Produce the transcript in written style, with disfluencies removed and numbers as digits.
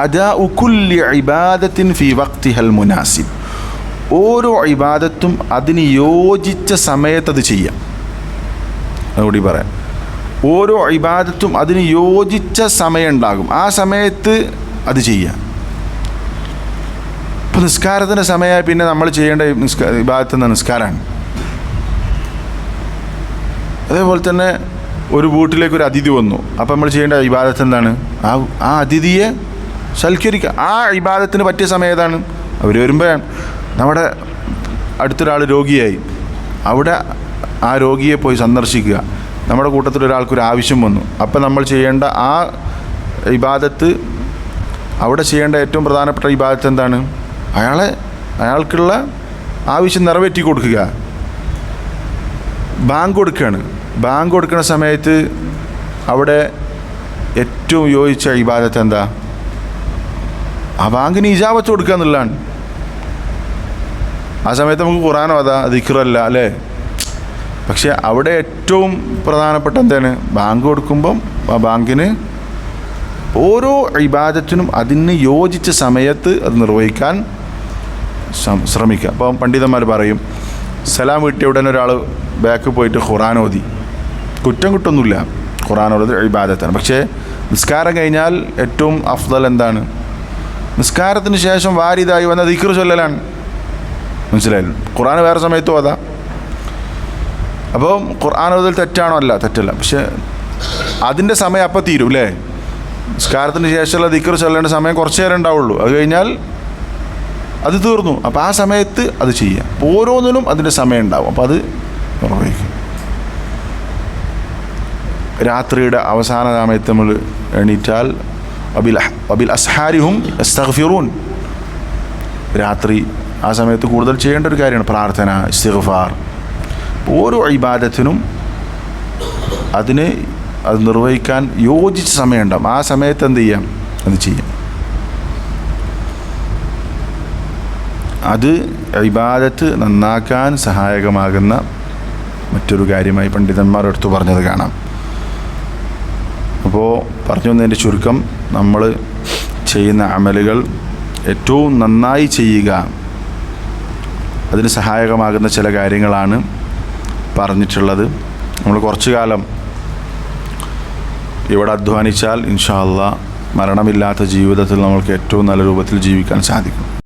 അദാഉ കുല്ലി ഇബാദത്തിൻ ഫി വഖ്തിഹൽ മുനാസിബ്. ഓരോ ഇബാദത്തും അതിന് യോജിച്ച സമയത്ത് അത് ചെയ്യാം. അതുകൂടി പറയാം. ഓരോ ഇബാദത്തും അതിന് യോജിച്ച സമയം ഉണ്ടാകും, ആ സമയത്ത് അത് ചെയ്യാം. ഇപ്പോൾ നിസ്കാരത്തിൻ്റെ സമയമായി പിന്നെ നമ്മൾ ചെയ്യേണ്ട ഇബാദത്ത് നിസ്കാരമാണ്. അതേപോലെ തന്നെ ഒരു വീട്ടിലേക്ക് ഒരു അതിഥി വന്നു, അപ്പോൾ നമ്മൾ ചെയ്യേണ്ട ഇബാദത്ത് എന്താണ്? ആ അതിഥിയെ സൽക്കരിക്കുക. ആ ഇബാദത്തിന് പറ്റിയ സമയം ഏതാണ്? അവർ വരുമ്പോഴാണ്. നമ്മുടെ അടുത്തൊരാൾ രോഗിയായി, അവിടെ ആ രോഗിയെ പോയി സന്ദർശിക്കുക. നമ്മുടെ കൂട്ടത്തിൽ ഒരാൾക്കൊരു ആവശ്യം വന്നു, അപ്പോൾ നമ്മൾ ചെയ്യേണ്ട ആ ഇബാദത്ത്, അവിടെ ചെയ്യേണ്ട ഏറ്റവും പ്രധാനപ്പെട്ട ഇബാദത്ത് എന്താണ്? അയാൾക്കുള്ള ആവശ്യം നിറവേറ്റി കൊടുക്കുക. ബാങ്ക് കൊടുക്കുകയാണ്. ബാങ്ക് കൊടുക്കുന്ന സമയത്ത് അവിടെ ഏറ്റവും യോജിച്ച ഇബാദത്ത് എന്താ? ആ ബാങ്കിന് ഇജാബത്ത് കൊടുക്കുക എന്നുള്ളതാണ്. ആ സമയത്ത് നമുക്ക് ഖുർആനോ അതാ ദിക്റല്ല അല്ലേ? പക്ഷെ അവിടെ ഏറ്റവും പ്രധാനപ്പെട്ട എന്താണ്? ബാങ്ക് കൊടുക്കുമ്പം ആ ബാങ്കിന് ഓരോ ഇബാദത്തിനും അതിന് യോജിച്ച സമയത്ത് അത് നിർവഹിക്കാൻ ശ്രമിക്കുക. അപ്പം പണ്ഡിതന്മാർ പറയും, സലാം വീട്ടിയ ഉടനെ ഒരാൾ ബാക്ക് പോയിട്ട് ഖുർആൻ ഓതി, കുറ്റം കിട്ടൊന്നുമില്ല, ഖുർആൻ ഓതി ഇബാദത്താണ്. പക്ഷേ നിസ്കാരം കഴിഞ്ഞാൽ ഏറ്റവും അഫ്ദൽ എന്താണ്? നിസ്കാരത്തിന് ശേഷം വാരിദായി വന്ന ദിക്ർ ചൊല്ലലാണ്. മനസ്സിലായില്ല? ഖുർആൻ വേറെ സമയത്ത് ഓതാം. അപ്പോൾ ഖുർആൻ ഓതൽ തെറ്റാണോ? അല്ല, തെറ്റല്ല. പക്ഷേ അതിൻ്റെ സമയം അപ്പം തീരും അല്ലേ? നിസ്കാരത്തിന് ശേഷമുള്ള ദിക്ർ ചൊല്ലേണ്ട സമയം കുറച്ച് നേരം ഉണ്ടാവുള്ളൂ, അത് കഴിഞ്ഞാൽ അത് തീർന്നു. അപ്പോൾ ആ സമയത്ത് അത് ചെയ്യാം. ഓരോന്നിനും അതിൻ്റെ സമയം ഉണ്ടാവും, അപ്പോൾ അത് നിർവഹിക്കും. രാത്രിയുടെ അവസാന സമയത്ത് നമ്മൾ എണീറ്റാൽ വബിൽ അസ്ഹാരിഹും യസ്തഗ്ഫിറൂൻ, രാത്രി ആ സമയത്ത് കൂടുതൽ ചെയ്യേണ്ട ഒരു കാര്യമാണ് പ്രാർത്ഥന, ഇസ്തിഗ്ഫാർ. ഓരോ ഇബാദത്തിനും അത് നിർവഹിക്കാൻ യോജിച്ച സമയമുണ്ടാകും, ആ സമയത്ത് എന്ത് ചെയ്യാം? അത് ചെയ്യാം. അത് ഇബാദത്ത് നന്നാക്കാൻ സഹായകമാകുന്ന മറ്റൊരു കാര്യമായി പണ്ഡിതന്മാർ എടുത്തു പറഞ്ഞത് കാണാം. അപ്പോൾ പറഞ്ഞു വന്നതിൻ്റെ ചുരുക്കം, നമ്മൾ ചെയ്യുന്ന അമലുകൾ ഏറ്റവും നന്നായി ചെയ്യുക, അതിന് സഹായകമാകുന്ന ചില കാര്യങ്ങളാണ് പറഞ്ഞിട്ടുള്ളത്. നമ്മൾ കുറച്ചു കാലം ഇവിടെ അധ്വാനിച്ചാൽ ഇൻഷാ അല്ലാഹ് മരണമില്ലാത്ത ജീവിതത്തിൽ നമ്മൾക്ക് ഏറ്റവും നല്ല രൂപത്തിൽ ജീവിക്കാൻ സാധിക്കും.